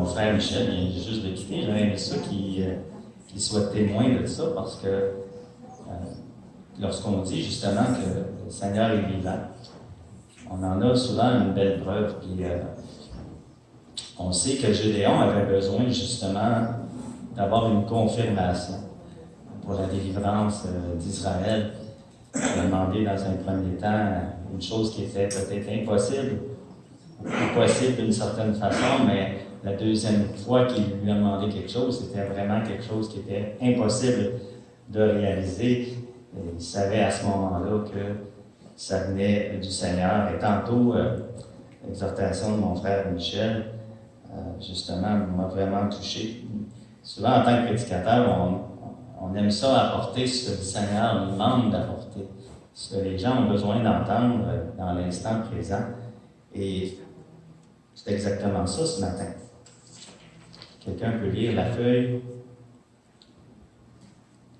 mon frère Michel vient juste de quitter. J'aurais aimé ça qu'il soit témoin de ça parce que lorsqu'on dit justement que le Seigneur est vivant, on en a souvent une belle preuve. Puis on sait que Gédéon avait besoin justement d'avoir une confirmation pour la délivrance d'Israël. Il a demandé dans un premier temps une chose qui était peut-être impossible, ou possible d'une certaine façon, mais la deuxième fois qu'il lui a demandé quelque chose, c'était vraiment quelque chose qui était impossible de réaliser. Et il savait à ce moment-là que ça venait du Seigneur. Et tantôt, l'exhortation de mon frère Michel, justement, m'a vraiment touché. Souvent, en tant que prédicateur, on aime ça apporter ce que le Seigneur nous demande d'apporter, ce que les gens ont besoin d'entendre dans l'instant présent. Et c'est exactement ça ce matin. Quelqu'un peut lire la feuille.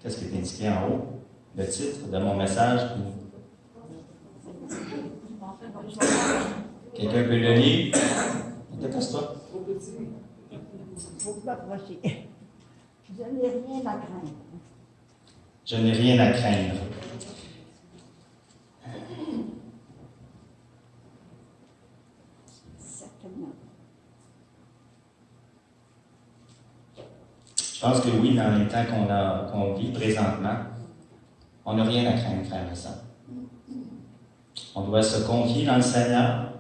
Qu'est-ce qui est indiqué en haut? Le titre de mon message. Quelqu'un peut le lire? Dépose-toi. Il faut m'approcher. Je n'ai rien à craindre. Je n'ai rien à craindre. Certainement. Je pense que oui, dans les temps qu'on vit présentement, on n'a rien à craindre, frères et sœurs. On doit se confier dans le Seigneur,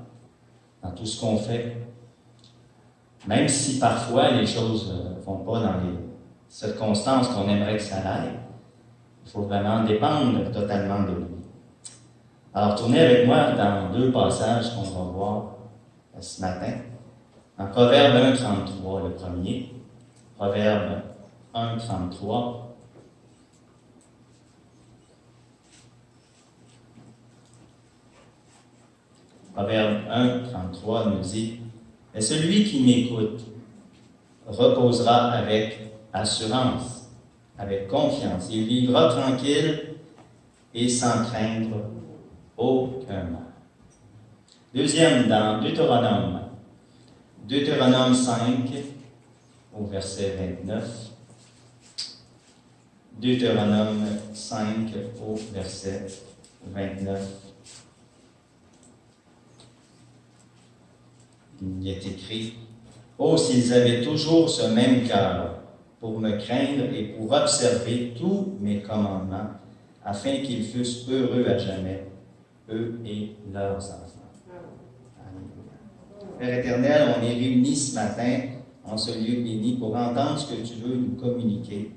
dans tout ce qu'on fait. Même si parfois les choses ne vont pas dans les circonstances qu'on aimerait que ça aille, il faut vraiment dépendre totalement de lui. Alors, tournez avec moi dans deux passages qu'on va voir ce matin. En Proverbe 1,33, le premier. Proverbe 1,33. Proverbe 1,33 nous dit « Mais celui qui m'écoute reposera avec assurance, avec confiance. Il vivra tranquille et sans craindre aucun mal. » Deuxième, dans Deutéronome 5, au verset 29. Deutéronome 5, au verset 29. Il est écrit « Oh, s'ils avaient toujours ce même cœur pour me craindre et pour observer tous mes commandements, afin qu'ils fussent heureux à jamais, eux et leurs enfants. » Père éternel, on est réunis ce matin en ce lieu béni pour entendre ce que tu veux nous communiquer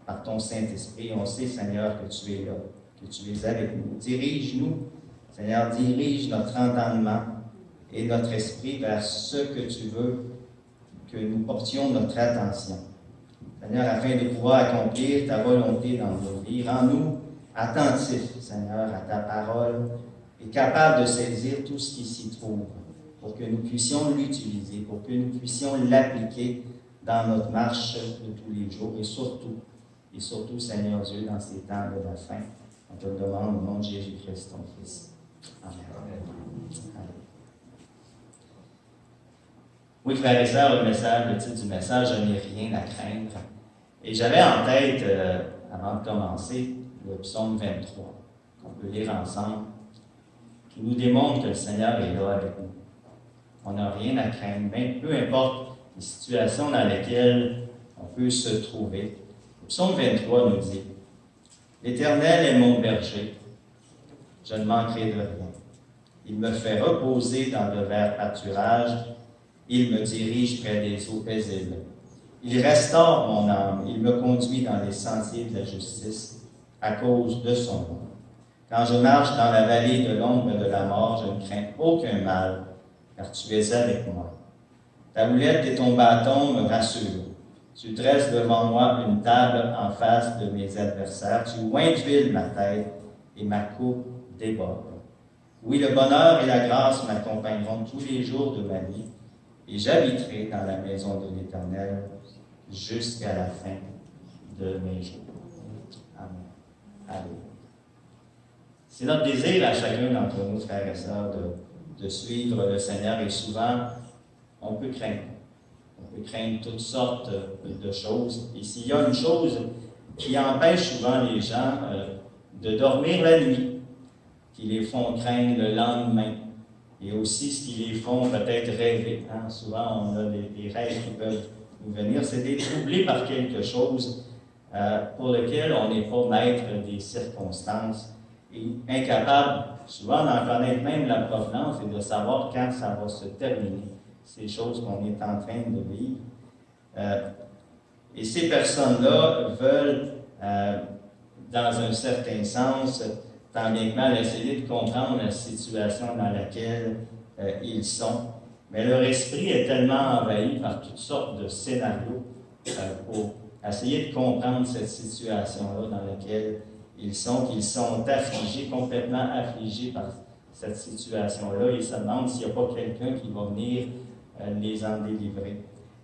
par ton Saint-Esprit. On sait, Seigneur, que tu es là, que tu es avec nous. Dirige-nous, Seigneur, dirige notre entendement et notre esprit vers ce que tu veux que nous portions notre attention. Seigneur, afin de pouvoir accomplir ta volonté dans nos vies, rends-nous attentifs, Seigneur, à ta parole et capables de saisir tout ce qui s'y trouve pour que nous puissions l'utiliser, pour que nous puissions l'appliquer dans notre marche de tous les jours et surtout, Seigneur Dieu, dans ces temps de la fin. On te le demande au nom de Jésus-Christ, ton Fils. Amen. Amen. Oui, frères et sœurs, le titre du message, je n'ai rien à craindre. Et j'avais en tête, avant de commencer, le psaume 23, qu'on peut lire ensemble, qui nous démontre que le Seigneur est là avec nous. On n'a rien à craindre, même peu importe les situations dans lesquelles on peut se trouver. Le psaume 23 nous dit « L'Éternel est mon berger, je ne manquerai de rien. Il me fait reposer dans de verts pâturages, il me dirige près des eaux paisibles. Il restaure mon âme, il me conduit dans les sentiers de la justice à cause de son nom. Quand je marche dans la vallée de l'ombre de la mort, je ne crains aucun mal, car tu es avec moi. Ta houlette et ton bâton me rassurent. Tu dresses devant moi une table en face de mes adversaires. Tu oins d'huile ma tête et ma coupe déborde. Oui, le bonheur et la grâce m'accompagneront tous les jours de ma vie, et j'habiterai dans la maison de l'Éternel jusqu'à la fin de mes jours. Amen. Alléluia. C'est notre désir à chacun d'entre nous, frères et sœurs, de suivre le Seigneur, et souvent, on peut craindre. On peut craindre toutes sortes de choses. Et s'il y a une chose qui empêche souvent les gens de dormir la nuit, qui les font craindre le lendemain, et aussi ce qui les font peut-être rêver. Hein? Souvent, on a des rêves qui peuvent nous venir. C'est d'être troublé par quelque chose pour lequel on n'est pas maître des circonstances et incapable souvent d'en connaître même la provenance et de savoir quand ça va se terminer, ces choses qu'on est en train de vivre. Et ces personnes-là veulent, dans un certain sens, tant bien que mal, essayer de comprendre la situation dans laquelle ils sont. Mais leur esprit est tellement envahi par toutes sortes de scénarios pour essayer de comprendre cette situation-là dans laquelle ils sont, qu'ils sont affligés, complètement affligés par cette situation-là. Ils se demandent s'il n'y a pas quelqu'un qui va venir les en délivrer.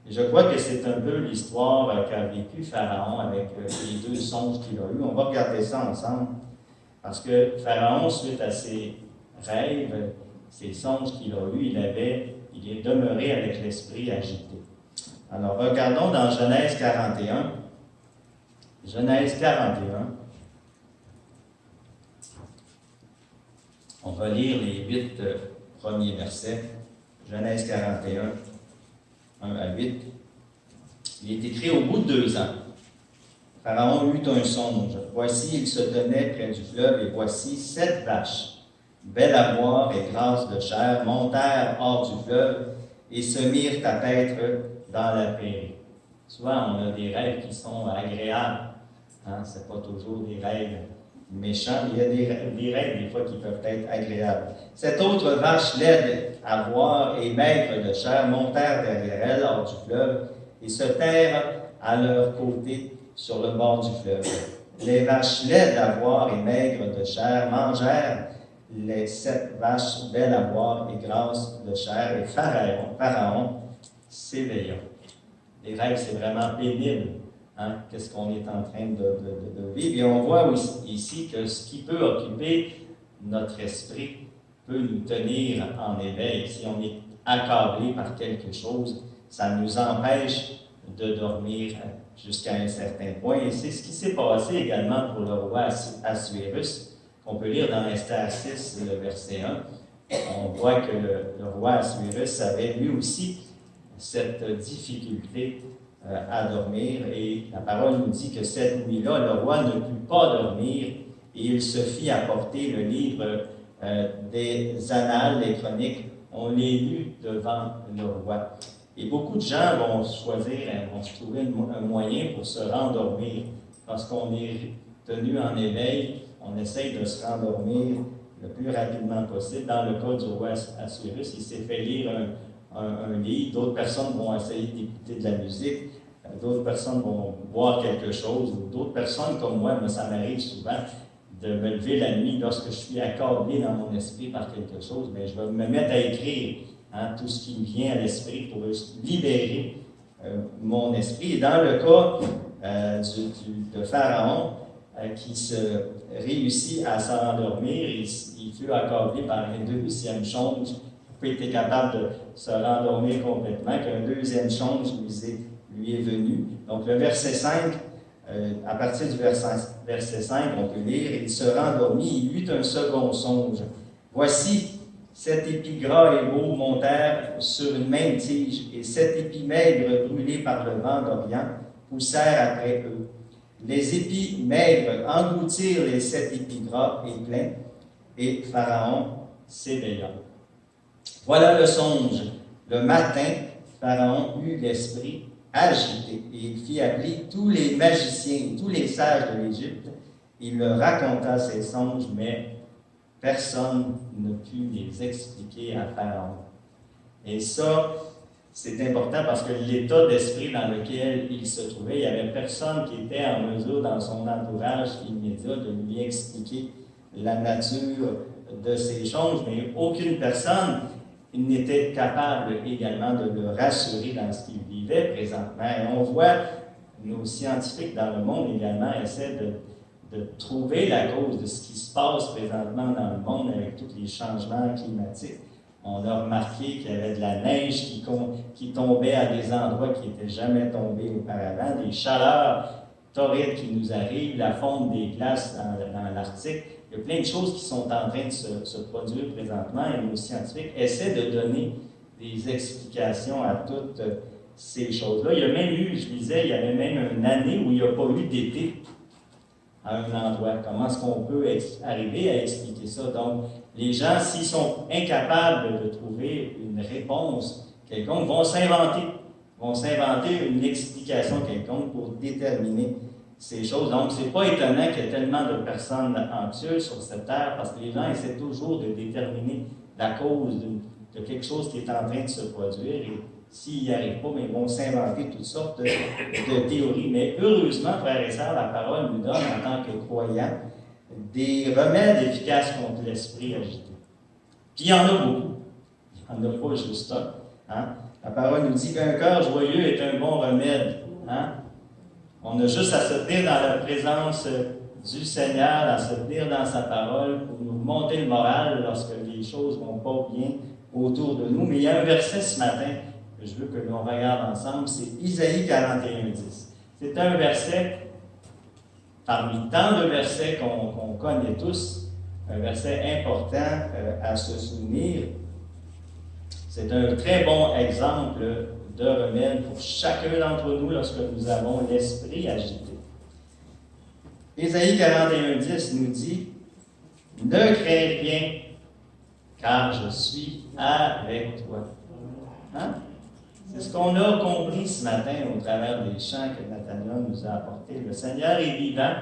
Et je crois que c'est un peu l'histoire qu'a vécu Pharaon avec les 2 songes qu'il a eus. On va regarder ça ensemble. Parce que Pharaon, suite à ses rêves, ses songes qu'il a eus, il est demeuré avec l'esprit agité. Alors, regardons dans Genèse 41. Genèse 41. On va lire les 8 premiers versets. Genèse 41, 1 à 8. Il est écrit au bout de 2 ans. Pharaon eut un songe. Voici, il se tenait près du fleuve, et voici 7 vaches, belles à voir et grasses de chair, montèrent hors du fleuve et se mirent à paître dans la prairie. Souvent, on a des rêves qui sont agréables. Hein? Ce n'est pas toujours des rêves méchants, mais il y a des rêves, des fois, qui peuvent être agréables. Cette autre vache laide à voir et maigre de chair montèrent derrière elle hors du fleuve et se terrent à leur côté sur le bord du fleuve. Les vaches laides à voir et maigres de chair mangèrent les 7 vaches belles à voir et grasses de chair, et Pharaon s'éveilla. Les rêves, c'est vraiment pénible. Hein? Qu'est-ce qu'on est en train de vivre? Et on voit aussi, ici que ce qui peut occuper notre esprit peut nous tenir en éveil. Si on est accablé par quelque chose, ça nous empêche de dormir jusqu'à un certain point. Et c'est ce qui s'est passé également pour le roi Assuérus, qu'on peut lire dans Esther 6, le verset 1. On voit que le roi Assuérus avait lui aussi cette difficulté à dormir. Et la parole nous dit que cette nuit-là, le roi ne put pas dormir et il se fit apporter le livre des annales, les chroniques. On les lut devant le roi. Et beaucoup de gens vont vont se trouver un moyen pour se rendormir. Parce qu'on est tenu en éveil, on essaye de se rendormir le plus rapidement possible. Dans le cas du roi Assuérus, il s'est fait lire un livre. D'autres personnes vont essayer d'écouter de la musique. D'autres personnes vont boire quelque chose. D'autres personnes, comme moi, ça m'arrive souvent de me lever la nuit lorsque je suis accablé dans mon esprit par quelque chose. Mais je vais me mettre à écrire tout ce qui me vient à l'esprit pour libérer mon esprit. Et dans le cas de Pharaon, qui se réussit à s'endormir, il fut accablé par un 2e songe. Il était capable de se rendormir complètement, qu'un 2e songe lui est venu. Donc le verset 5, à partir du verset 5, on peut lire « Il se rendormit, il eut un second songe. Voici, 7 épis gras et beaux montèrent sur une même tige, et 7 épis maigres brûlés par le vent d'Orient poussèrent après eux. Les épis maigres engloutirent les 7 épis gras et pleins, et Pharaon s'éveilla. » Voilà le songe. Le matin, Pharaon eut l'esprit agité, et il fit appeler tous les magiciens, tous les sages de l'Égypte. Il leur raconta ses songes, mais personne ne put les expliquer à Pharaon. Et ça, c'est important parce que l'état d'esprit dans lequel il se trouvait, il n'y avait personne qui était en mesure, dans son entourage immédiat, de lui expliquer la nature de ces songes, mais aucune personne n'était capable également de le rassurer dans ce qu'il vivait présentement. Et on voit, nos scientifiques dans le monde également essaient de trouver la cause de ce qui se passe présentement dans le monde avec tous les changements climatiques. On a remarqué qu'il y avait de la neige qui tombait à des endroits qui n'étaient jamais tombés auparavant, des chaleurs torrides qui nous arrivent, la fonte des glaces dans l'Arctique. Il y a plein de choses qui sont en train de se produire présentement et nos scientifiques essaient de donner des explications à toutes ces choses-là. Il y a même eu, je disais, il y avait même une année où il n'y a pas eu d'été à un endroit. Comment est-ce qu'on peut arriver à expliquer ça? Donc, les gens, s'ils sont incapables de trouver une réponse quelconque, vont s'inventer une explication quelconque pour déterminer ces choses. Donc, ce n'est pas étonnant qu'il y ait tellement de personnes anxieuses sur cette terre, parce que les gens essaient toujours de déterminer la cause de quelque chose qui est en train de se produire. Et s'ils n'y arrivent pas, mais ils vont s'inventer toutes sortes de théories. Mais heureusement, frères et sœurs, la parole nous donne, en tant que croyants, des remèdes efficaces contre l'esprit agité. Puis il y en a beaucoup. Il n'y en a pas juste un. Hein? La parole nous dit qu'un cœur joyeux est un bon remède. Hein? On a juste à se tenir dans la présence du Seigneur, à se tenir dans sa parole pour nous monter le moral lorsque les choses ne vont pas bien autour de nous. Mais il y a un verset ce matin que je veux que l'on regarde ensemble, c'est Isaïe 41:10. C'est un verset, parmi tant de versets qu'on connaît tous, un verset important à se souvenir. C'est un très bon exemple de remède pour chacun d'entre nous lorsque nous avons l'esprit agité. Ésaïe 41:10 nous dit « Ne crains rien, car je suis avec toi. » Hein? C'est ce qu'on a compris ce matin au travers des chants que Nathaniel nous a apportés. Le Seigneur est vivant,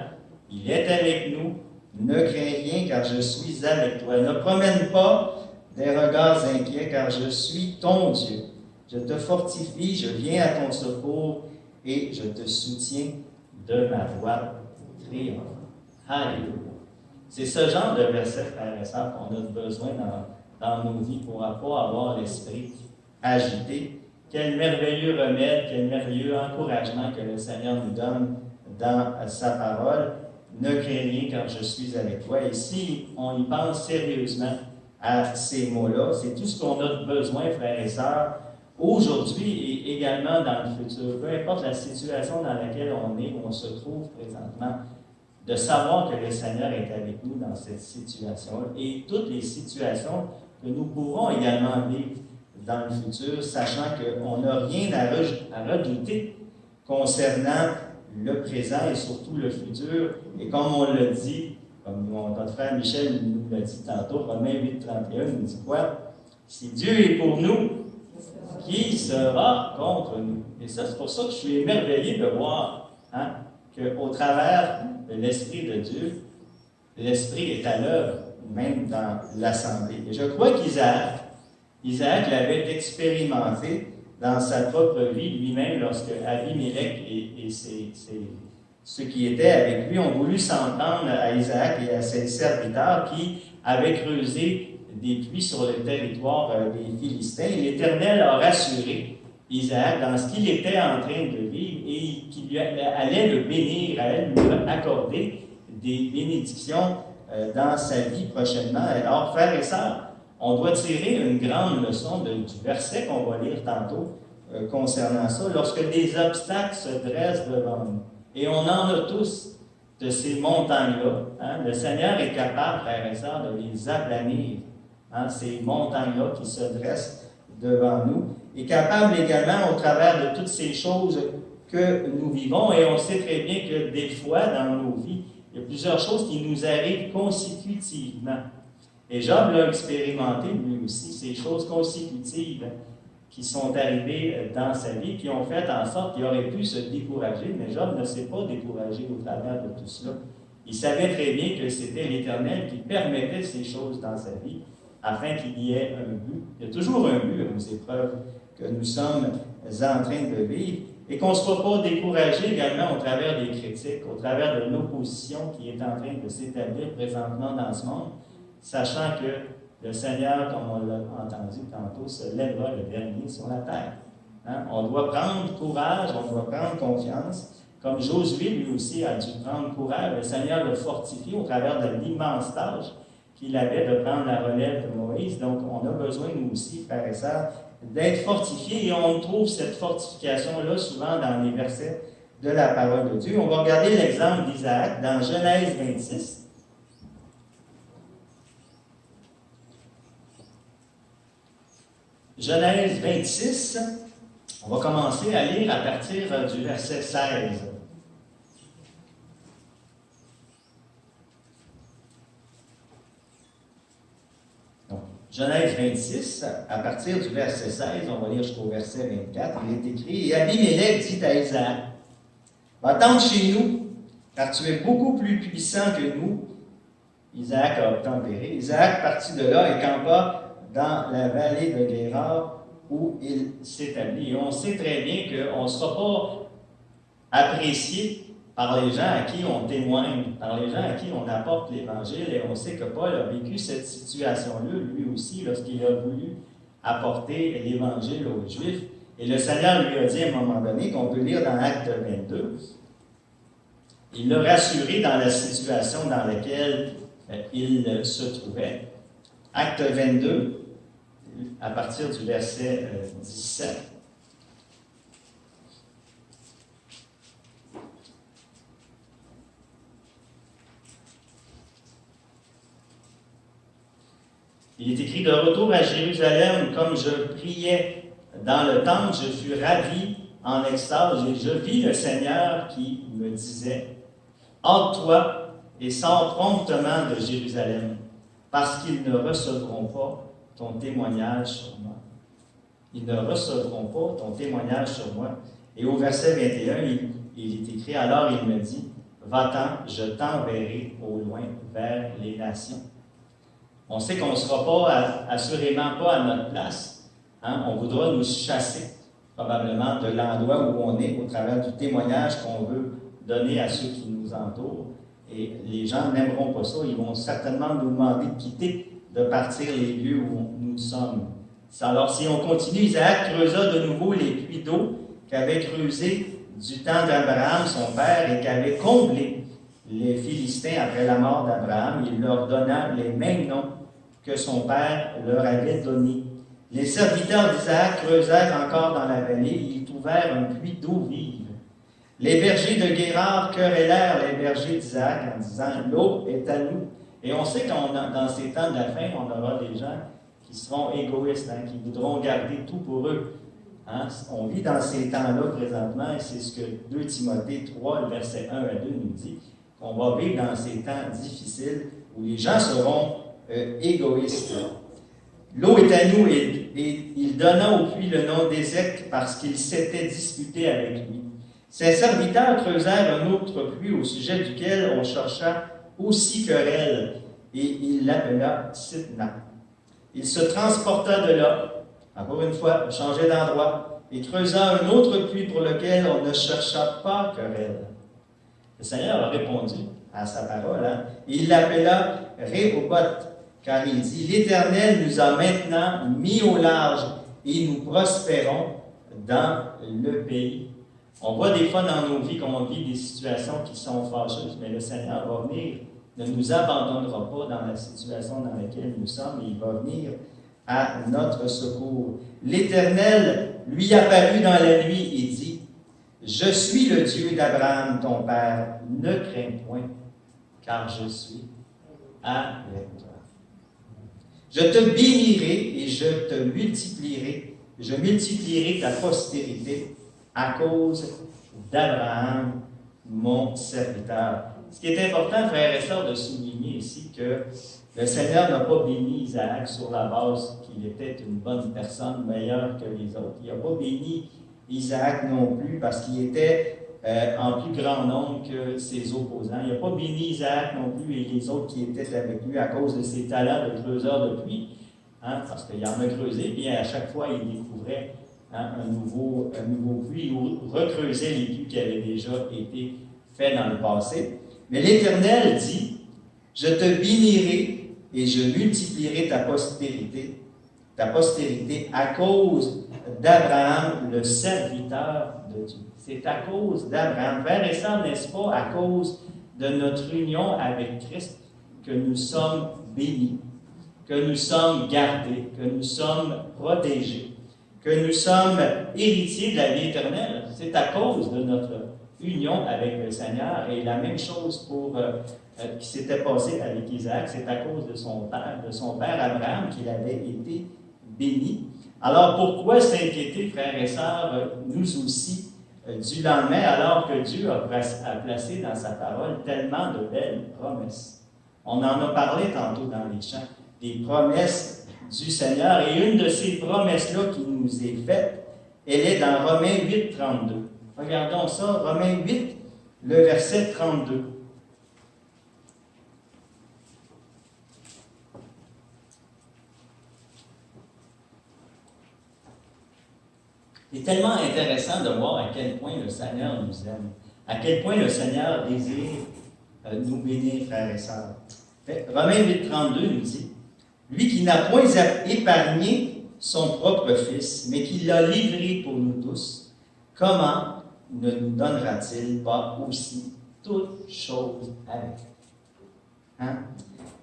il est avec nous. Ne crains rien, car je suis avec toi. Ne promène pas des regards inquiets, car je suis ton Dieu. Je te fortifie, je viens à ton secours et je te soutiens de ma droite triomphante. Alléluia. C'est ce genre de verset, frères et sœurs, qu'on a besoin dans nos vies pour ne pas avoir l'esprit agité. Quel merveilleux remède, quel merveilleux encouragement que le Seigneur nous donne dans sa parole. Ne crains rien car je suis avec toi. Et si on y pense sérieusement à ces mots-là, c'est tout ce qu'on a besoin, frères et sœurs, aujourd'hui et également dans le futur. Peu importe la situation dans laquelle on est, où on se trouve présentement, de savoir que le Seigneur est avec nous dans cette situation et toutes les situations que nous pourrons également vivre dans le futur, sachant qu'on n'a rien à redouter concernant le présent et surtout le futur. Et comme on l'a dit, comme notre frère Michel nous l'a dit tantôt, Romains 8:31 nous dit quoi? Si Dieu est pour nous, qui sera contre nous? Et ça, c'est pour ça que je suis émerveillé de voir qu'au travers de l'Esprit de Dieu, l'Esprit est à l'œuvre, même dans l'Assemblée. Et je crois Isaac l'avait expérimenté dans sa propre vie lui-même lorsque Abimelech et ceux qui étaient avec lui ont voulu s'en prendre à Isaac et à ses serviteurs qui avaient creusé des puits sur le territoire des Philistins. L'Éternel a rassuré Isaac dans ce qu'il était en train de vivre et qu'il allait le bénir, allait lui accorder des bénédictions dans sa vie prochainement. Alors, frères et sœurs, on doit tirer une grande leçon du verset qu'on va lire tantôt concernant ça. Lorsque des obstacles se dressent devant nous, et on en a tous de ces montagnes-là, le Seigneur est capable, frères et sœurs, de les aplanir, ces montagnes-là qui se dressent devant nous, est capable également, au travers de toutes ces choses que nous vivons, et on sait très bien que des fois, dans nos vies, il y a plusieurs choses qui nous arrivent consécutivement. Et Job l'a expérimenté, lui aussi, ces choses consécutives qui sont arrivées dans sa vie, qui ont fait en sorte qu'il aurait pu se décourager, mais Job ne s'est pas découragé au travers de tout cela. Il savait très bien que c'était l'Éternel qui permettait ces choses dans sa vie, afin qu'il y ait un but. Il y a toujours un but aux épreuves que nous sommes en train de vivre, et qu'on ne soit pas découragé également au travers des critiques, au travers de l'opposition qui est en train de s'établir présentement dans ce monde, sachant que le Seigneur, comme on l'a entendu tantôt, se lèvera le dernier sur la terre. On doit prendre courage, on doit prendre confiance, comme Josué lui aussi a dû prendre courage. Le Seigneur le fortifie au travers de l'immense tâche qu'il avait de prendre la relève de Moïse. Donc, on a besoin, nous aussi, frères et sœurs, d'être fortifiés. Et on trouve cette fortification-là souvent dans les versets de la parole de Dieu. On va regarder l'exemple d'Isaac dans Genèse 26. Genèse 26, on va commencer à lire à partir du verset 16. Donc, Genèse 26, à partir du verset 16, on va lire jusqu'au verset 24, il est écrit « Et Abimelech dit à Isaac, va-t'en chez nous, car tu es beaucoup plus puissant que nous. » Isaac a obtempéré. Isaac partit de là et campa dans la vallée de Guérar où il s'établit. Et on sait très bien qu'on ne sera pas apprécié par les gens à qui on témoigne, par les gens à qui on apporte l'Évangile. Et on sait que Paul a vécu cette situation-là, lui aussi, lorsqu'il a voulu apporter l'Évangile aux Juifs. Et le Seigneur lui a dit à un moment donné, qu'on peut lire dans Acte 22, il l'a rassuré dans la situation dans laquelle il se trouvait. Acte 22, à partir du verset 17. Il est écrit, de retour à Jérusalem, comme je priais dans le temple, je fus ravi en extase et je vis le Seigneur qui me disait, hâte-toi et sors promptement de Jérusalem, parce qu'ils ne recevront pas ton témoignage sur moi. Ils ne recevront pas ton témoignage sur moi. Et au verset 21, il est écrit, alors il me dit, va-t'en, je t'enverrai au loin vers les nations. On sait qu'on ne sera pas, assurément pas à notre place. Hein? On voudra nous chasser, probablement, de l'endroit où on est, au travers du témoignage qu'on veut donner à ceux qui nous entourent. Et les gens n'aimeront pas ça. Ils vont certainement nous demander de quitter, de partir les lieux où nous sommes. Alors, si on continue, Isaac creusa de nouveau les puits d'eau qu'avait creusés du temps d'Abraham, son père, et qu'avait comblé les Philistins après la mort d'Abraham. Il leur donna les mêmes noms que son père leur avait donnés. Les serviteurs d'Isaac creusèrent encore dans la vallée, ils trouvèrent un puits d'eau vive. Les bergers de Guérar querellèrent les bergers d'Isaac en disant « L'eau est à nous ». Et on sait qu'on dans ces temps de la fin, on aura des gens qui seront égoïstes, hein, qui voudront garder tout pour eux. Hein? On vit dans ces temps-là présentement, et c'est ce que 2 Timothée 3, le verset 1 à 2 nous dit, qu'on va vivre dans ces temps difficiles où les gens seront égoïstes. L'eau est à nous, et il donna au puits le nom d'Ézec parce qu'il s'était disputé avec lui. Ses serviteurs creusèrent un autre puits au sujet duquel on chercha aussi querelle, et il l'appela Sitna. Il se transporta de là, encore une fois, changeait d'endroit, et creusa un autre puits pour lequel on ne chercha pas querelle. Le Seigneur a répondu à sa parole, hein, et il l'appela Rehoboth, car il dit, l'Éternel nous a maintenant mis au large, et nous prospérons dans le pays. On voit des fois dans nos vies qu'on vit des situations qui sont fâcheuses, mais le Seigneur va venir, ne nous abandonnera pas dans la situation dans laquelle nous sommes, et il va venir à notre secours. L'Éternel lui apparut dans la nuit et dit, je suis le Dieu d'Abraham, ton père, ne crains point, car je suis avec toi. Je te bénirai et je te multiplierai, je multiplierai ta postérité à cause d'Abraham, mon serviteur. Ce qui est important, frères et sœurs, de souligner ici que le Seigneur n'a pas béni Isaac sur la base qu'il était une bonne personne, meilleure que les autres. Il n'a pas béni Isaac non plus parce qu'il était en plus grand nombre que ses opposants. Il n'a pas béni Isaac non plus et les autres qui étaient avec lui à cause de ses talents de creuseur de puits, hein, parce qu'il en a creusé, puis à chaque fois, il découvrait un nouveau puits ou recreusait les puits qui avaient déjà été faits dans le passé. Mais l'Éternel dit, je te bénirai et je multiplierai ta postérité à cause d'Abraham, le serviteur de Dieu. C'est à cause d'Abraham. Frères et sœurs, n'est-ce pas à cause de notre union avec Christ que nous sommes bénis, que nous sommes gardés, que nous sommes protégés, que nous sommes héritiers de la vie éternelle. C'est à cause de notre union avec le Seigneur. Et la même chose qui s'était passé avec Isaac, c'est à cause de son père Abraham, qu'il avait été béni. Alors pourquoi s'inquiéter, frères et sœurs, nous aussi, du lendemain, alors que Dieu a placé dans sa parole tellement de belles promesses? On en a parlé tantôt dans les chants, des promesses du Seigneur. Et une de ces promesses-là qui nous est faite, elle est dans Romains 8, 32. Regardons ça, Romains 8, le verset 32. C'est tellement intéressant de voir à quel point le Seigneur nous aime, à quel point le Seigneur désire nous bénir, frères et sœurs. Romains 8, 32 nous dit, « Lui qui n'a point épargné son propre Fils, mais qui l'a livré pour nous tous, comment ne nous donnera-t-il pas aussi toutes choses avec lui? »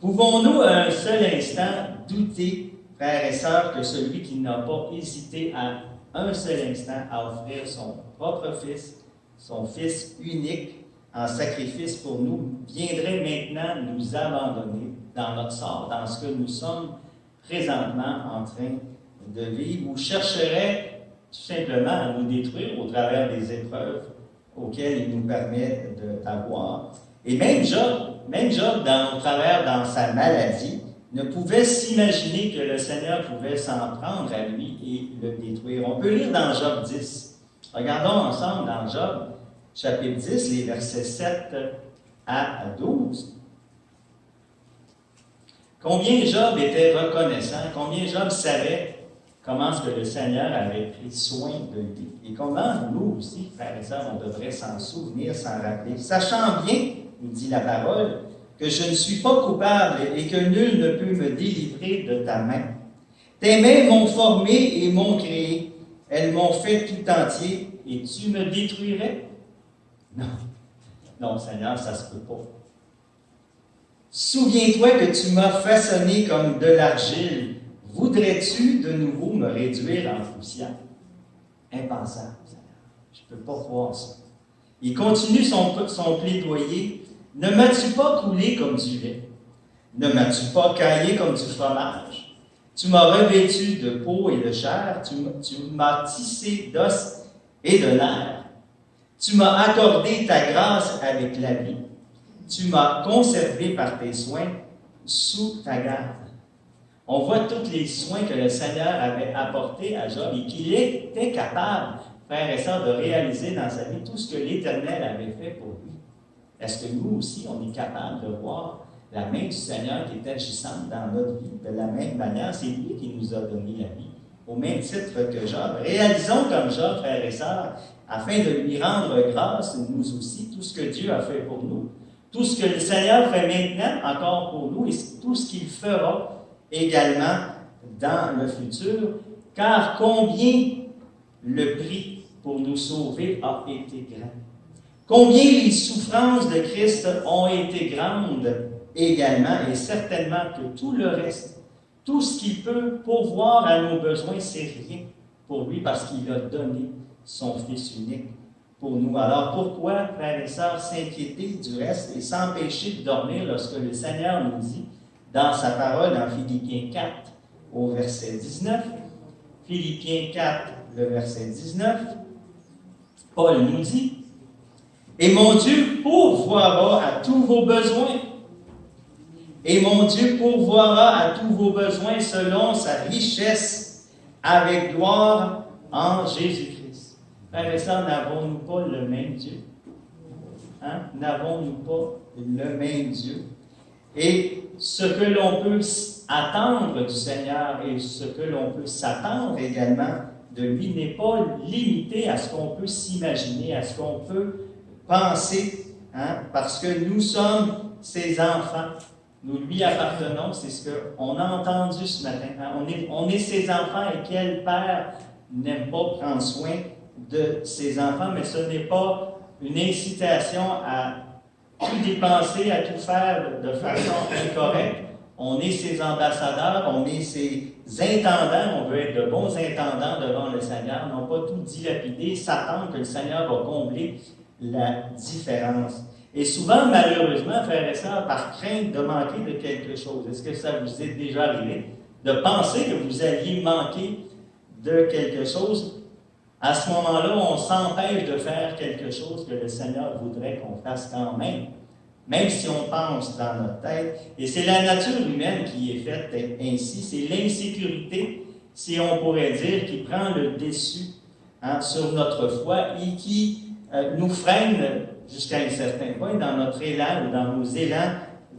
Pouvons-nous un seul instant douter, frères et sœurs, que celui qui n'a pas hésité à un seul instant à offrir son propre Fils, son Fils unique en sacrifice pour nous, viendrait maintenant nous abandonner dans notre sort, dans ce que nous sommes présentement en train de vivre, ou chercherait tout simplement à nous détruire au travers des épreuves auxquelles il nous permet d'avoir. Et même Job, au travers dans sa maladie, ne pouvait s'imaginer que le Seigneur pouvait s'en prendre à lui et le détruire. On peut lire dans Job 10. Regardons ensemble dans Job, chapitre 10, les versets 7 à 12. Combien Job était reconnaissant, combien Job savait comment est-ce que le Seigneur avait pris soin de lui. Et comment nous aussi, frères et sœurs, on devrait s'en souvenir, s'en rappeler. Sachant bien, nous dit la parole, que je ne suis pas coupable et que nul ne peut me délivrer de ta main. Tes mains m'ont formé et m'ont créé. Elles m'ont fait tout entier et tu me détruirais? Non. Non, Seigneur, ça ne se peut pas. Souviens-toi que tu m'as façonné comme de l'argile. Voudrais-tu de nouveau me réduire en poussière? Impensable, Seigneur. Je ne peux pas croire ça. Il continue son plaidoyer. Ne m'as-tu pas coulé comme du lait? Ne m'as-tu pas caillé comme du fromage? Tu m'as revêtu de peau et de chair. Tu m'as tissé d'os et de nerfs. Tu m'as accordé ta grâce avec la vie. Tu m'as conservé par tes soins sous ta garde. On voit tous les soins que le Seigneur avait apportés à Job et qu'il était capable, frères et sœurs, de réaliser dans sa vie tout ce que l'Éternel avait fait pour lui. Est-ce que nous aussi, on est capable de voir la main du Seigneur qui est agissante dans notre vie de la même manière? C'est lui qui nous a donné la vie, au même titre que Job. Réalisons comme Job, frères et sœurs, afin de lui rendre grâce, nous aussi, tout ce que Dieu a fait pour nous, tout ce que le Seigneur fait maintenant encore pour nous et tout ce qu'il fera également dans le futur, car combien le prix pour nous sauver a été grand. Combien les souffrances de Christ ont été grandes également, et certainement que tout le reste, tout ce qu'il peut pourvoir à nos besoins, c'est rien pour lui parce qu'il a donné son Fils unique pour nous. Alors pourquoi, frères et sœurs, s'inquiéter du reste et s'empêcher de dormir lorsque le Seigneur nous dit dans sa parole en Philippiens 4 au verset 19, Philippiens 4, le verset 19, Paul nous dit, « Et mon Dieu pourvoira à tous vos besoins. Et mon Dieu pourvoira à tous vos besoins selon sa richesse avec gloire en Jésus-Christ. » Frères et sœurs, n'avons-nous pas le même Dieu? N'avons-nous pas le même Dieu? Et ce que l'on peut attendre du Seigneur et ce que l'on peut s'attendre également de lui n'est pas limité à ce qu'on peut s'imaginer, à ce qu'on peut penser, parce que nous sommes ses enfants. Nous lui appartenons, c'est ce qu'on a entendu ce matin. On est ses enfants et quel père n'aime pas prendre soin de ses enfants, mais ce n'est pas une incitation à tout dépenser, à tout faire de façon incorrecte, on est ses ambassadeurs, on est ses intendants, on veut être de bons intendants devant le Seigneur, non pas tout dilapider, s'attendre que le Seigneur va combler la différence. Et souvent, malheureusement, frères et sœurs, par crainte de manquer de quelque chose, est-ce que ça vous est déjà arrivé de penser que vous alliez manquer de quelque chose? À ce moment-là, on s'empêche de faire quelque chose que le Seigneur voudrait qu'on fasse quand même si on pense dans notre tête. Et c'est la nature humaine qui est faite ainsi, c'est l'insécurité, si on pourrait dire, qui prend le dessus sur notre foi et qui nous freine jusqu'à un certain point dans notre élan ou dans nos élans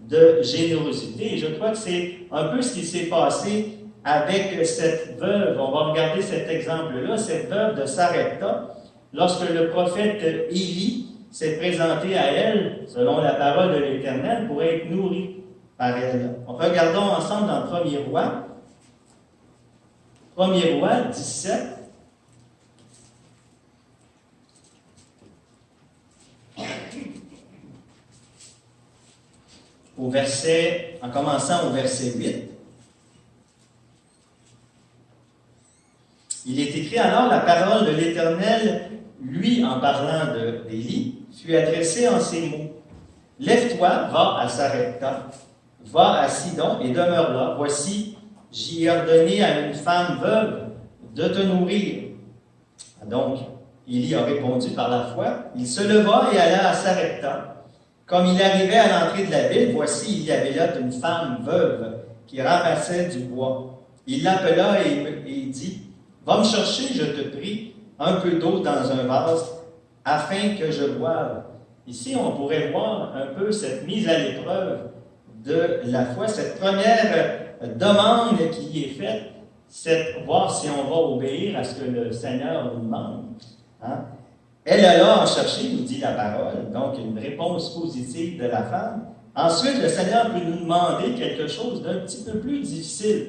de générosité. Et je crois que c'est un peu ce qui s'est passé avec cette veuve. On va regarder cet exemple-là, cette veuve de Sarepta, lorsque le prophète Élie s'est présenté à elle, selon la parole de l'Éternel, pour être nourri par elle. Regardons ensemble dans 1er Roi. 1er Roi 17. En commençant au verset 8. Il est écrit alors, la parole de l'Éternel, lui, en parlant d'Élie, fut adressée en ces mots. Lève-toi, va à Sarepta, va à Sidon et demeure là. Voici, j'y ai ordonné à une femme veuve de te nourrir. Donc, Élie a répondu par la foi. Il se leva et alla à Sarepta. Comme il arrivait à l'entrée de la ville, voici, il y avait là une femme veuve qui ramassait du bois. Il l'appela et dit, va me chercher, je te prie, un peu d'eau dans un vase, afin que je boive. Ici, on pourrait voir un peu cette mise à l'épreuve de la foi, cette première demande qui est faite, c'est voir si on va obéir à ce que le Seigneur nous demande. Elle alla en chercher, nous dit la parole, donc une réponse positive de la femme. Ensuite, le Seigneur peut nous demander quelque chose d'un petit peu plus difficile.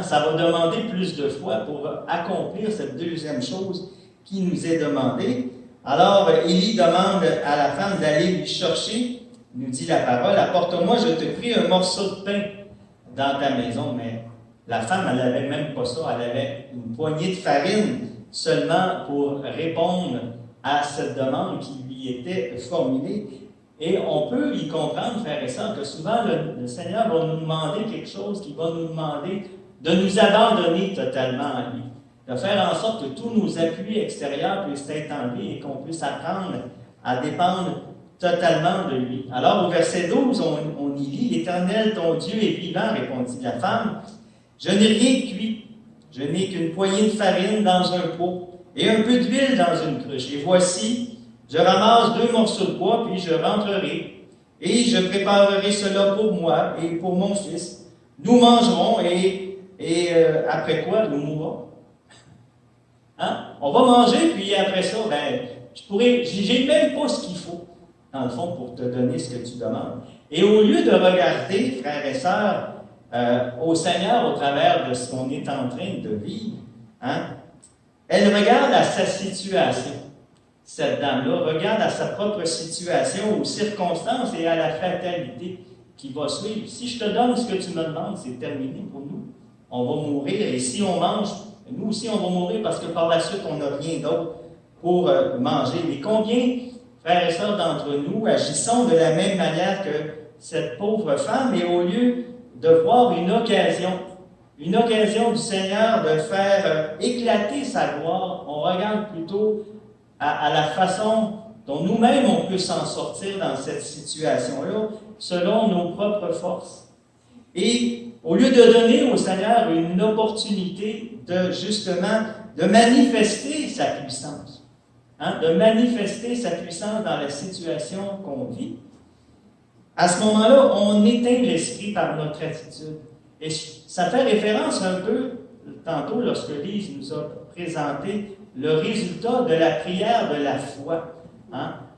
Ça va demander plus de foi pour accomplir cette deuxième chose qui nous est demandée. Alors, Élie demande à la femme d'aller lui chercher, nous dit la parole, apporte-moi, je te prie, un morceau de pain dans ta maison. Mais la femme, elle n'avait même pas ça, elle avait une poignée de farine seulement pour répondre à cette demande qui lui était formulée. Et on peut y comprendre, frères et sœurs, que souvent le Seigneur va nous demander quelque chose qui va nous demander de nous abandonner totalement à lui, de faire en sorte que tous nos appuis extérieurs puissent être enlevés et qu'on puisse apprendre à dépendre totalement de lui. Alors au verset 12, on y lit, « L'Éternel, ton Dieu est vivant, répondit la femme, je n'ai rien cuit, je n'ai qu'une poignée de farine dans un pot et un peu d'huile dans une cruche. Et voici, je ramasse 2 morceaux de bois, puis je rentrerai, et je préparerai cela pour moi et pour mon fils. Nous mangerons et après quoi, nous mourrons. » On va manger, puis après ça, j'ai même pas ce qu'il faut, dans le fond, pour te donner ce que tu demandes. Et au lieu de regarder, frères et sœurs, au Seigneur au travers de ce qu'on est en train de vivre, elle regarde à sa situation. Cette dame-là regarde à sa propre situation, aux circonstances et à la fatalité qui va suivre. Si je te donne ce que tu me demandes, c'est terminé pour nous. On va mourir. Et si on mange, nous aussi, on va mourir parce que par la suite, on n'a rien d'autre pour manger. Mais combien, frères et sœurs, d'entre nous agissons de la même manière que cette pauvre femme et au lieu de voir une occasion du Seigneur de faire éclater sa gloire, on regarde plutôt à la façon dont nous-mêmes on peut s'en sortir dans cette situation-là, selon nos propres forces. Et au lieu de donner au Seigneur une opportunité de manifester sa puissance, de manifester sa puissance dans la situation qu'on vit, à ce moment-là, on éteint l'esprit par notre attitude. Et ça fait référence un peu, tantôt, lorsque Lise nous a présenté le résultat de la prière de la foi.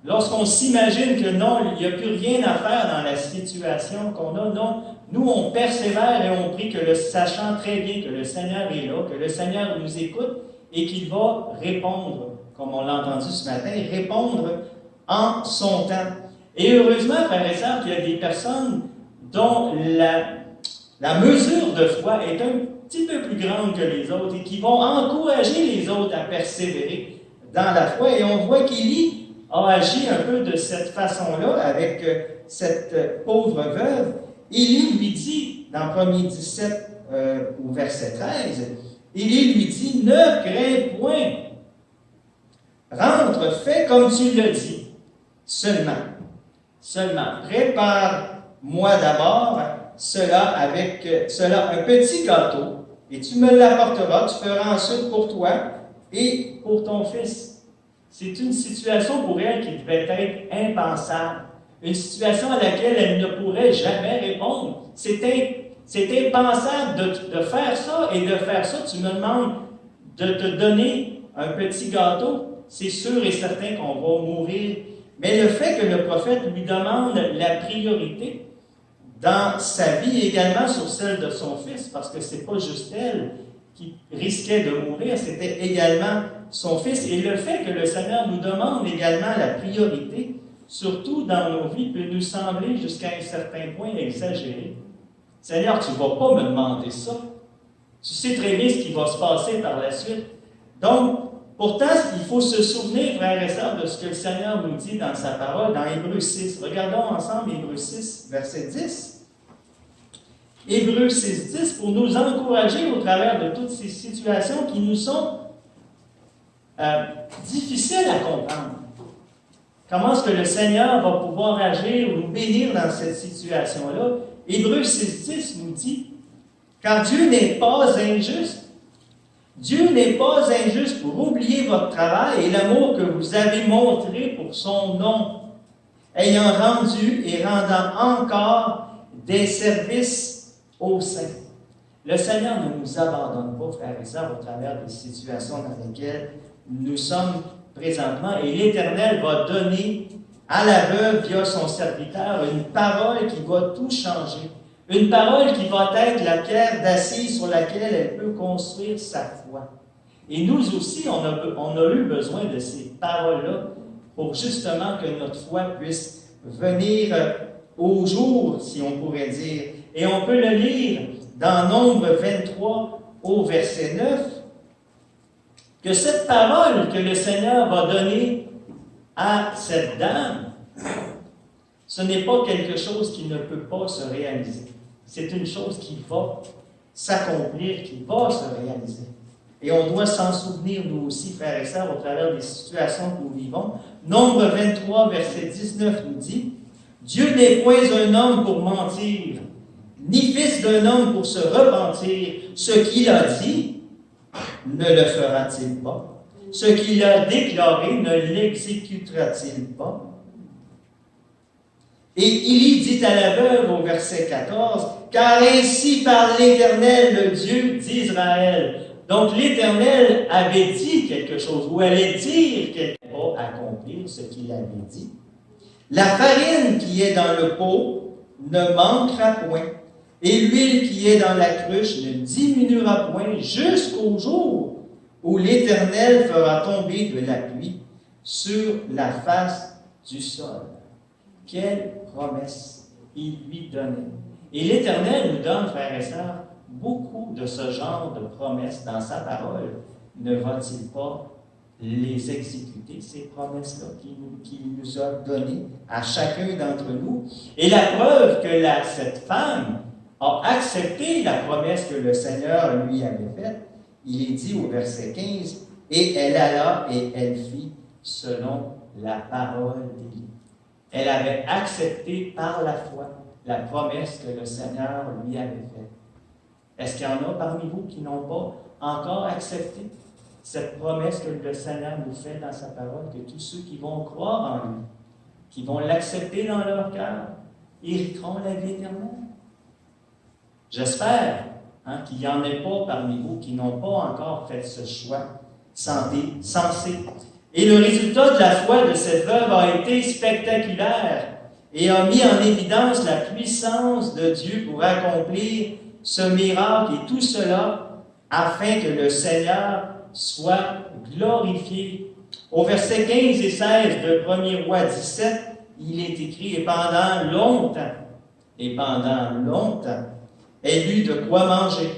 Lorsqu'on s'imagine que non, il n'y a plus rien à faire dans la situation qu'on a, non, nous on persévère et on prie sachant très bien que le Seigneur est là, que le Seigneur nous écoute et qu'il va répondre, comme on l'a entendu ce matin, répondre en son temps. Et heureusement, frères et sœurs, qu'il y a des personnes dont La mesure de foi est un petit peu plus grande que les autres et qui vont encourager les autres à persévérer dans la foi. Et on voit qu'Élie a agi un peu de cette façon-là avec cette pauvre veuve. Élie lui dit, dans 1er 17 au verset 13, Élie lui dit, « Ne crains point, rentre, fais comme tu le dis, seulement, prépare-moi d'abord cela un petit gâteau, et tu me l'apporteras, tu feras ensuite pour toi et pour ton fils. » C'est une situation pour elle qui devait être impensable, une situation à laquelle elle ne pourrait jamais répondre. C'est impensable de faire ça, et de faire ça, tu me demandes de te donner un petit gâteau, c'est sûr et certain qu'on va mourir. Mais le fait que le prophète lui demande la priorité dans sa vie, également sur celle de son fils, parce que ce n'est pas juste elle qui risquait de mourir, c'était également son fils. Et le fait que le Seigneur nous demande également la priorité, surtout dans nos vies, peut nous sembler jusqu'à un certain point exagéré. Seigneur, tu ne vas pas me demander ça. Tu sais très bien ce qui va se passer par la suite. Donc, pourtant, il faut se souvenir, frères et sœurs, de ce que le Seigneur nous dit dans sa parole, dans Hébreux 6. Regardons ensemble Hébreux 6, verset 10. Hébreux 6, 10, pour nous encourager au travers de toutes ces situations qui nous sont difficiles à comprendre. Comment est-ce que le Seigneur va pouvoir agir ou nous bénir dans cette situation-là? Hébreux 6, 10 nous dit, « Car Dieu n'est pas injuste. Dieu n'est pas injuste pour oublier votre travail et l'amour que vous avez montré pour son nom, ayant rendu et rendant encore des services aux saints. » Le Seigneur ne nous abandonne pas, frères et sœurs, au travers des situations dans lesquelles nous sommes présentement. Et l'Éternel va donner à la veuve, via son serviteur, une parole qui va tout changer. Une parole qui va être la pierre d'assise sur laquelle elle peut construire sa foi. Et nous aussi, on a eu besoin de ces paroles-là pour justement que notre foi puisse venir au jour, si on pourrait dire. Et on peut le lire dans Nombre 23 au verset 9, que cette parole que le Seigneur va donner à cette dame, ce n'est pas quelque chose qui ne peut pas se réaliser. C'est une chose qui va s'accomplir, qui va se réaliser. Et on doit s'en souvenir, nous aussi, frères et sœurs, au travers des situations que nous vivons. Nombre 23, verset 19 nous dit, « Dieu n'est point un homme pour mentir, ni fils d'un homme pour se repentir. Ce qu'il a dit, ne le fera-t-il pas? Ce qu'il a déclaré, ne l'exécutera-t-il pas? » Et Élie dit à la veuve au verset 14, « Car ainsi parle l'Éternel, le Dieu d'Israël. » Donc l'Éternel avait dit quelque chose, ou allait dire quelque chose, accomplir ce qu'il avait dit. « La farine qui est dans le pot ne manquera point, et l'huile qui est dans la cruche ne diminuera point jusqu'au jour où l'Éternel fera tomber de la pluie sur la face du sol. » Quelle promesse il lui donnait. Et l'Éternel nous donne, frères et sœurs, beaucoup de ce genre de promesses dans sa parole. Ne va-t-il pas les exécuter, ces promesses-là qu'il nous a données à chacun d'entre nous? Et la preuve que cette femme a accepté la promesse que le Seigneur lui avait faite, il est dit au verset 15, « Et elle alla et elle fit selon la parole d'Élie. » Elle avait accepté par la foi la promesse que le Seigneur lui avait faite. Est-ce qu'il y en a parmi vous qui n'ont pas encore accepté cette promesse que le Seigneur nous fait dans sa parole, que tous ceux qui vont croire en lui, qui vont l'accepter dans leur cœur, hériteront la vie éternelle? J'espère qu'il n'y en ait pas parmi vous qui n'ont pas encore fait ce choix sensé. Et le résultat de la foi de cette veuve a été spectaculaire et a mis en évidence la puissance de Dieu pour accomplir ce miracle et tout cela afin que le Seigneur soit glorifié. Au verset 15 et 16 de 1er Roi 17, il est écrit « Et pendant longtemps, Elle eut de quoi manger,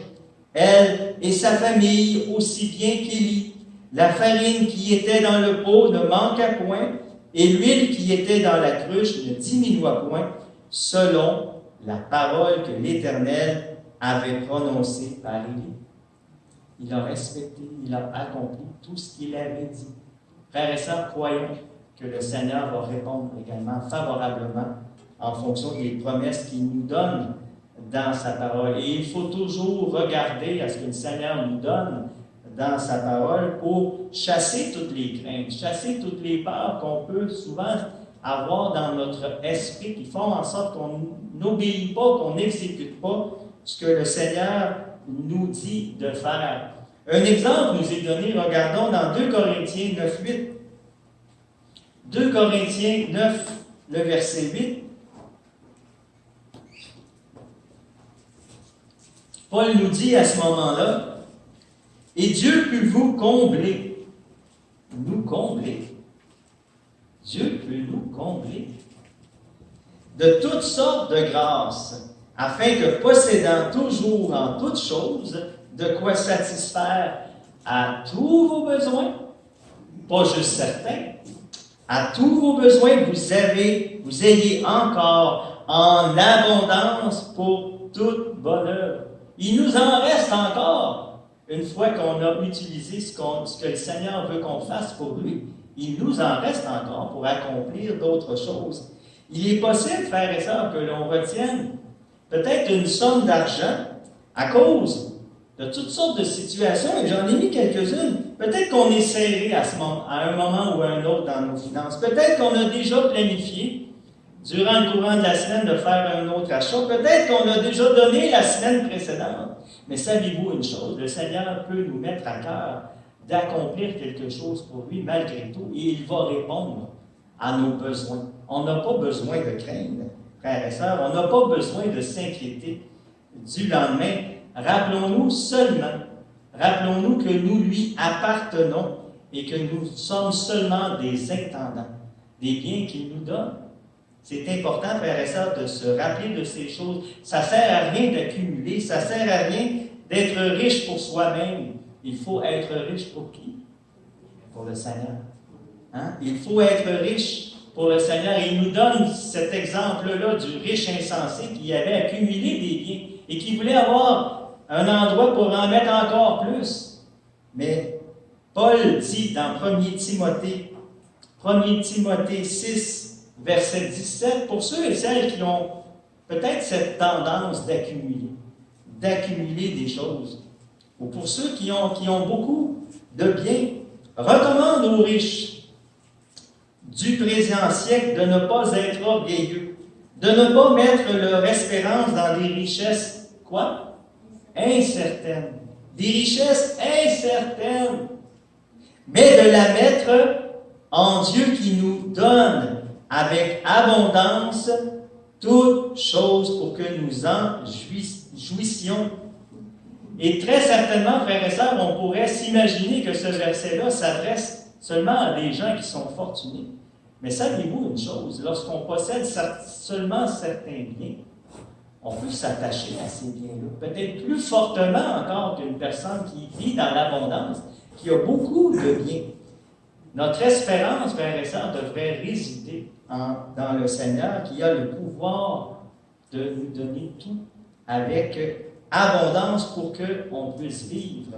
elle et sa famille, aussi bien qu'Élie. La farine qui était dans le pot ne manqua point, et l'huile qui était dans la cruche ne diminua point, selon la parole que l'Éternel avait prononcée par Élie. Il a respecté, il a accompli tout ce qu'il avait dit. Frères et sœurs, croyons que le Seigneur va répondre également favorablement en fonction des promesses qu'il nous donne dans sa parole. Et il faut toujours regarder à ce que le Seigneur nous donne dans sa parole pour chasser toutes les craintes, chasser toutes les peurs qu'on peut souvent avoir dans notre esprit qui font en sorte qu'on n'obéit pas, qu'on n'exécute pas ce que le Seigneur nous dit de faire. Un exemple nous est donné, regardons dans 2 Corinthiens 9, 8. 2 Corinthiens 9, le verset 8. Paul nous dit à ce moment-là, « Et Dieu put vous combler. » Nous combler. Dieu peut nous combler de toutes sortes de grâces, afin que, possédant toujours en toutes choses de quoi satisfaire à tous vos besoins, pas juste certains, à tous vos besoins, vous ayez encore en abondance pour toute bonne œuvre. Il nous en reste encore, une fois qu'on a utilisé ce que le Seigneur veut qu'on fasse pour lui. Il nous en reste encore pour accomplir d'autres choses. Il est possible, frères et sœurs, que l'on retienne peut-être une somme d'argent à cause de toutes sortes de situations, et j'en ai mis quelques-unes. Peut-être qu'on est serré à un moment ou à un autre dans nos finances. Peut-être qu'on a déjà planifié, durant le courant de la semaine, de faire un autre achat. Peut-être qu'on a déjà donné la semaine précédente. Mais savez-vous une chose, le Seigneur peut nous mettre à cœur d'accomplir quelque chose pour lui malgré tout, et il va répondre à nos besoins. On n'a pas besoin de craindre, frères et sœurs, on n'a pas besoin de s'inquiéter du lendemain. Rappelons-nous que nous lui appartenons et que nous sommes seulement des intendants, des biens qu'il nous donne. C'est important, frères et sœurs, de se rappeler de ces choses. Ça ne sert à rien d'accumuler, ça ne sert à rien d'être riche pour soi-même. Il faut être riche pour qui? Pour le Seigneur. Hein? Il faut être riche pour le Seigneur. Et il nous donne cet exemple-là du riche insensé qui avait accumulé des biens et qui voulait avoir un endroit pour en mettre encore plus. Mais Paul dit dans 1 Timothée 6, verset 17, pour ceux et celles qui ont peut-être cette tendance d'accumuler des choses, ou pour ceux qui ont beaucoup de biens, recommande aux riches du présent siècle de ne pas être orgueilleux, de ne pas mettre leur espérance dans des richesses, quoi? Incertaines. Des richesses incertaines. Mais de la mettre en Dieu qui nous donne avec abondance toutes choses pour que nous en jouissions. Et très certainement, frères et sœurs, on pourrait s'imaginer que ce verset-là s'adresse seulement à des gens qui sont fortunés. Mais savez-vous une chose, lorsqu'on possède seulement certains biens, on peut s'attacher à ces biens-là, peut-être plus fortement encore qu'une personne qui vit dans l'abondance, qui a beaucoup de biens. Notre espérance, frères et sœurs, devrait résider dans le Seigneur qui a le pouvoir de nous donner tout avec abondance pour qu'on puisse vivre.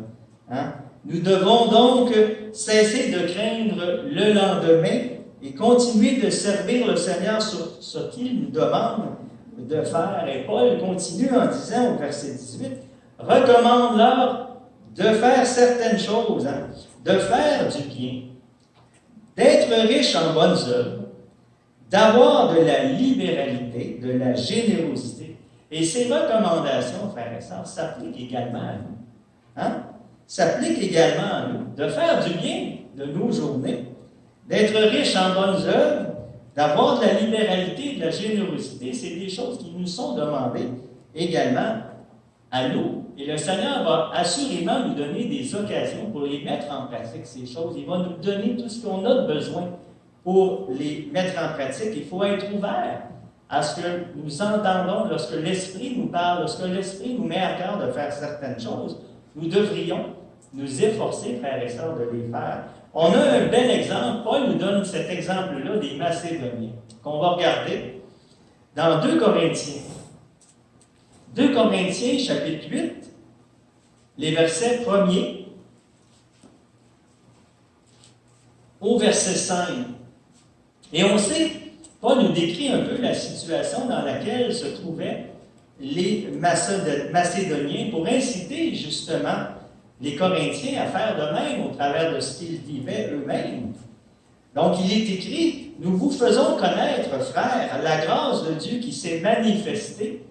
Hein? Nous devons donc cesser de craindre le lendemain et continuer de servir le Seigneur sur ce qu'il nous demande de faire. Et Paul continue en disant au verset 18, « Recommande-leur de faire certaines choses, hein, de faire du bien, d'être riche en bonnes œuvres, d'avoir de la libéralité, de la générosité. » Et ces recommandations, frères et sœurs, s'appliquent également à nous. Hein? S'appliquent également à nous. De faire du bien de nos journées, d'être riche en bonnes œuvres, d'avoir de la libéralité, de la générosité, c'est des choses qui nous sont demandées également à nous. Et le Seigneur va assurément nous donner des occasions pour les mettre en pratique, ces choses. Il va nous donner tout ce qu'on a de besoin pour les mettre en pratique. Il faut être ouvert à ce que nous entendons lorsque l'Esprit nous parle, lorsque l'Esprit nous met à cœur de faire certaines choses. Nous devrions nous efforcer, frères et sœurs, de les faire. On a un bel exemple. Paul nous donne cet exemple-là des Macédoniens, qu'on va regarder dans 2 Corinthiens. 2 Corinthiens, chapitre 8, les versets 1er au verset 5. Et on sait, Paul nous décrit un peu la situation dans laquelle se trouvaient les Macédoniens pour inciter justement les Corinthiens à faire de même au travers de ce qu'ils vivaient eux-mêmes. Donc il est écrit, « Nous vous faisons connaître, frères, la grâce de Dieu qui s'est manifestée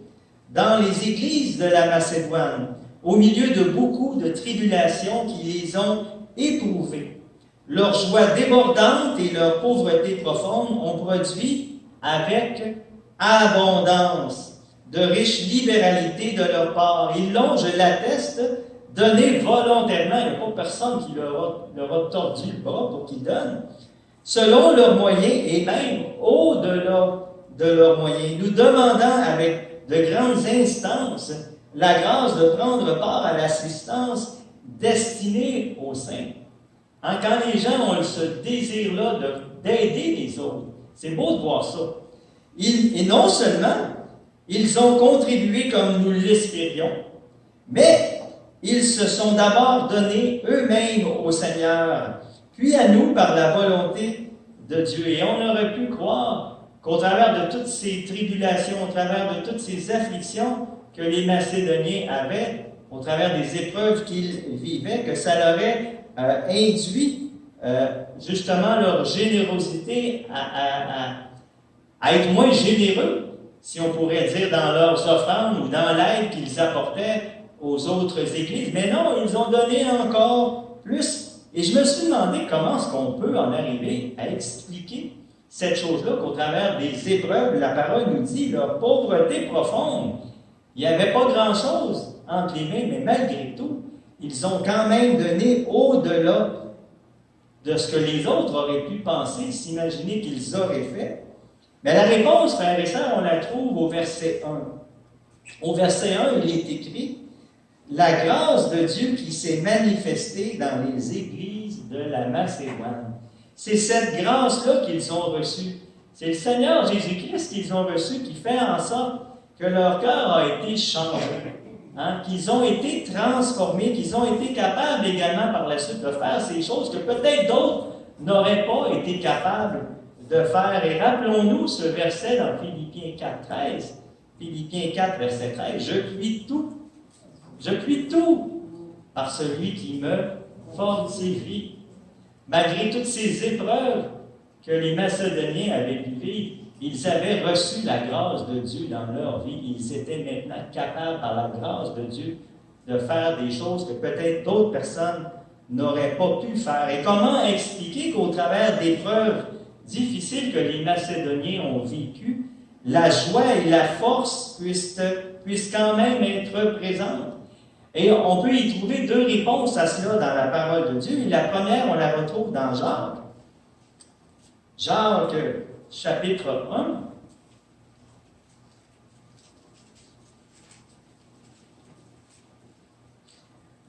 dans les églises de la Macédoine, au milieu de beaucoup de tribulations qui les ont éprouvées. Leur joie débordante et leur pauvreté profonde ont produit avec abondance de riches libéralités de leur part. Ils l'ont, je l'atteste, donné volontairement. Il n'y a pas personne qui leur a tordu le bras pour qu'ils donnent, selon leurs moyens et même au-delà de leurs moyens, nous demandant avec de grandes instances la grâce de prendre part à l'assistance destinée aux saints. Quand les gens ont ce désir-là d'aider les autres, c'est beau de voir ça. Et non seulement ils ont contribué comme nous l'espérions, mais ils se sont d'abord donnés eux-mêmes au Seigneur, puis à nous par la volonté de Dieu. Et on aurait pu croire qu'au travers de toutes ces tribulations, au travers de toutes ces afflictions que les Macédoniens avaient, au travers des épreuves qu'ils vivaient, que ça leur aurait induit justement leur générosité à être moins généreux, si on pourrait dire, dans leurs offrandes ou dans l'aide qu'ils apportaient aux autres églises. Mais non, ils ont donné encore plus. Et je me suis demandé comment est-ce qu'on peut en arriver à expliquer cette chose-là, qu'au travers des épreuves, la parole nous dit, leur pauvreté profonde. Il n'y avait pas grand-chose entre les mains, mais malgré tout, ils ont quand même donné au-delà de ce que les autres auraient pu penser, s'imaginer qu'ils auraient fait. Mais la réponse, frères et sœurs, on la trouve au verset 1. Au verset 1, il est écrit « La grâce de Dieu qui s'est manifestée dans les églises de la Macédoine. » C'est cette grâce-là qu'ils ont reçue. C'est le Seigneur Jésus-Christ qu'ils ont reçu qui fait en sorte que leur cœur a été changé. Qu'ils ont été transformés, qu'ils ont été capables également par la suite de faire ces choses que peut-être d'autres n'auraient pas été capables de faire. Et rappelons-nous ce verset dans Philippiens 4, 13. Philippiens 4, verset 13. Je puis tout par celui qui me fortifie. Malgré toutes ces épreuves que les Macédoniens avaient pu vivre, ils avaient reçu la grâce de Dieu dans leur vie. Ils étaient maintenant capables, par la grâce de Dieu, de faire des choses que peut-être d'autres personnes n'auraient pas pu faire. Et comment expliquer qu'au travers d'épreuves difficiles que les Macédoniens ont vécues, la joie et la force puissent quand même être présentes? Et on peut y trouver 2 réponses à cela dans la parole de Dieu. Et la première, on la retrouve dans Jacques. Jacques, chapitre 1.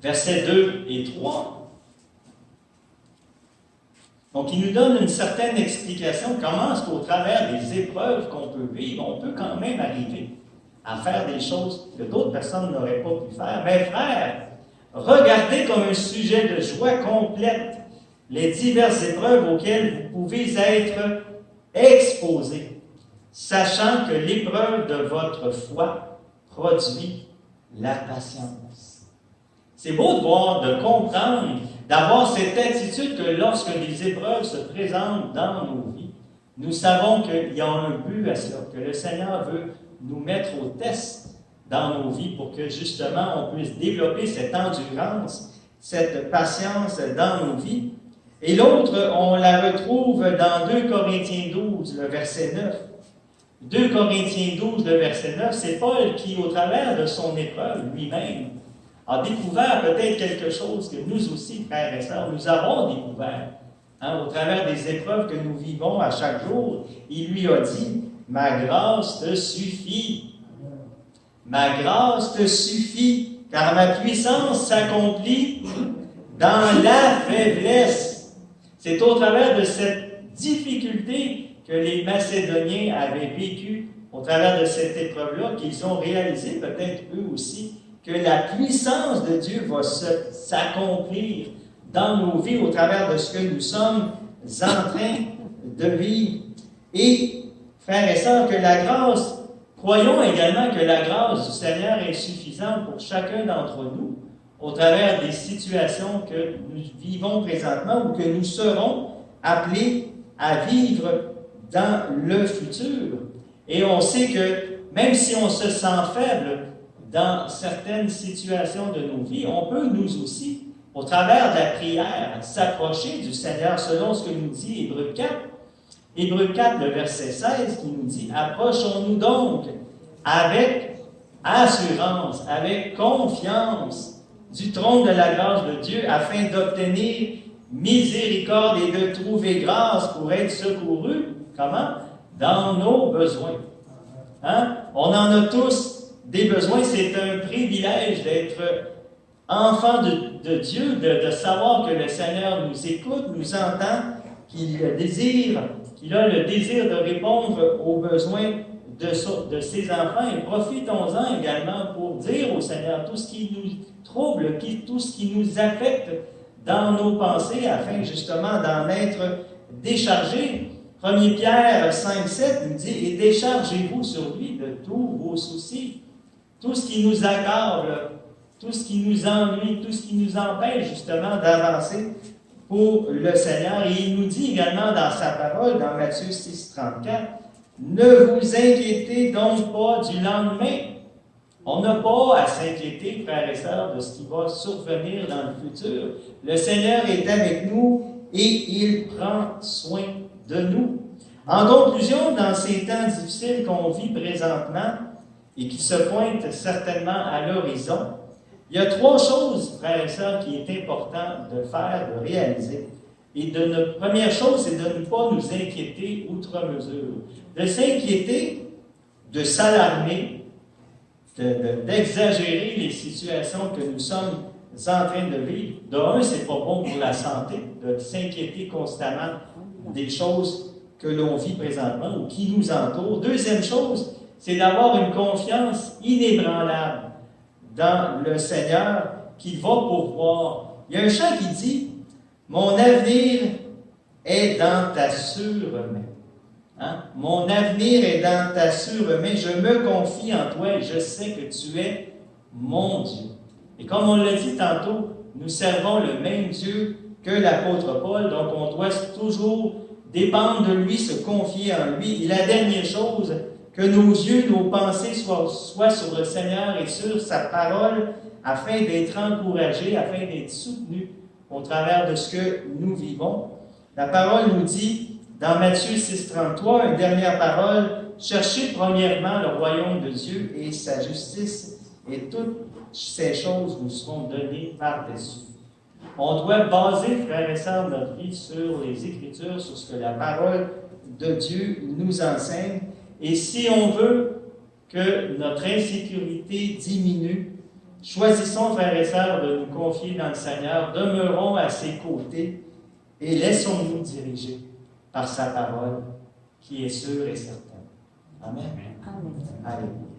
Versets 2 et 3. Donc, il nous donne une certaine explication comment est-ce qu'au travers des épreuves qu'on peut vivre, on peut quand même arriver à faire des choses que d'autres personnes n'auraient pas pu faire. Mais frères, regardez comme un sujet de joie complète les diverses épreuves auxquelles vous pouvez être exposés, sachant que l'épreuve de votre foi produit la patience. C'est beau de voir, de comprendre, d'avoir cette attitude que lorsque des épreuves se présentent dans nos vies, nous savons qu'il y a un but à cela, que le Seigneur veut nous mettre au test dans nos vies pour que justement on puisse développer cette endurance, cette patience dans nos vies. Et l'autre, on la retrouve dans 2 Corinthiens 12, le verset 9. 2 Corinthiens 12, le verset 9, c'est Paul qui, au travers de son épreuve lui-même, a découvert peut-être quelque chose que nous aussi, frères et sœurs, nous avons découvert. Au travers des épreuves que nous vivons à chaque jour, il lui a dit, « ma grâce te suffit. Ma grâce te suffit, car ma puissance s'accomplit dans la faiblesse. C'est au travers de cette difficulté que les Macédoniens avaient vécu, au travers de cette épreuve-là, qu'ils ont réalisé, peut-être eux aussi, que la puissance de Dieu va s'accomplir dans nos vies au travers de ce que nous sommes en train de vivre. Et, frères et sœurs, que la grâce, croyons également que la grâce du Seigneur est suffisante pour chacun d'entre nous au travers des situations que nous vivons présentement ou que nous serons appelés à vivre dans le futur. Et on sait que même si on se sent faible dans certaines situations de nos vies, on peut nous aussi, au travers de la prière, s'approcher du Seigneur selon ce que nous dit Hébreux 4. Hébreux 4, le verset 16, qui nous dit « Approchons-nous donc avec assurance, avec confiance du trône de la grâce de Dieu afin d'obtenir miséricorde et de trouver grâce pour être secourus. » Comment? Dans nos besoins. Hein? On en a tous des besoins. C'est un privilège d'être enfant de Dieu, de savoir que le Seigneur nous écoute, nous entend, qu'il a le désir de répondre aux besoins de ses enfants. Et profitons-en également pour dire au Seigneur tout ce qui nous trouble, tout ce qui nous affecte dans nos pensées, afin justement d'en être déchargés. 1 Pierre 5, 7 nous dit « Et déchargez-vous sur lui de tous vos soucis, tout ce qui nous accable, tout ce qui nous ennuie, tout ce qui nous empêche justement d'avancer pour le Seigneur. » Et il nous dit également dans sa parole, dans Matthieu 6, 34, « Ne vous inquiétez donc pas du lendemain. » On n'a pas à s'inquiéter, frères et sœurs, de ce qui va survenir dans le futur. Le Seigneur est avec nous et il prend soin de nous. En conclusion, dans ces temps difficiles qu'on vit présentement et qui se pointent certainement à l'horizon, il y a 3 choses, frères et sœurs, qui est important de faire, de réaliser. Et notre première chose, c'est de ne pas nous inquiéter outre mesure. De s'inquiéter, de s'alarmer, d'exagérer les situations que nous sommes en train de vivre. De c'est pas bon pour la santé, de s'inquiéter constamment des choses que l'on vit présentement ou qui nous entourent. Deuxième chose, c'est d'avoir une confiance inébranlable dans le Seigneur qui va pourvoir. Il y a un chant qui dit « Mon avenir est dans ta sûre main. » Hein? Mon avenir est dans ta sûre main. Je me confie en toi et je sais que tu es mon Dieu. Et comme on l'a dit tantôt, nous servons le même Dieu que l'apôtre Paul, donc on doit toujours dépendre de lui, se confier en lui. Et la dernière chose, que nos yeux, nos pensées soient sur le Seigneur et sur sa parole, afin d'être encouragés, afin d'être soutenus au travers de ce que nous vivons. La parole nous dit, dans Matthieu 6, 33, une dernière parole, « Cherchez premièrement le royaume de Dieu et sa justice, et toutes ces choses vous seront données par-dessus. » On doit baser, frères et sœurs, notre vie sur les Écritures, sur ce que la parole de Dieu nous enseigne. Et si on veut que notre insécurité diminue, choisissons, frères et sœurs, de nous confier dans le Seigneur, demeurons à ses côtés et laissons-nous diriger par sa parole qui est sûre et certaine. Amen. Amen. Alléluia.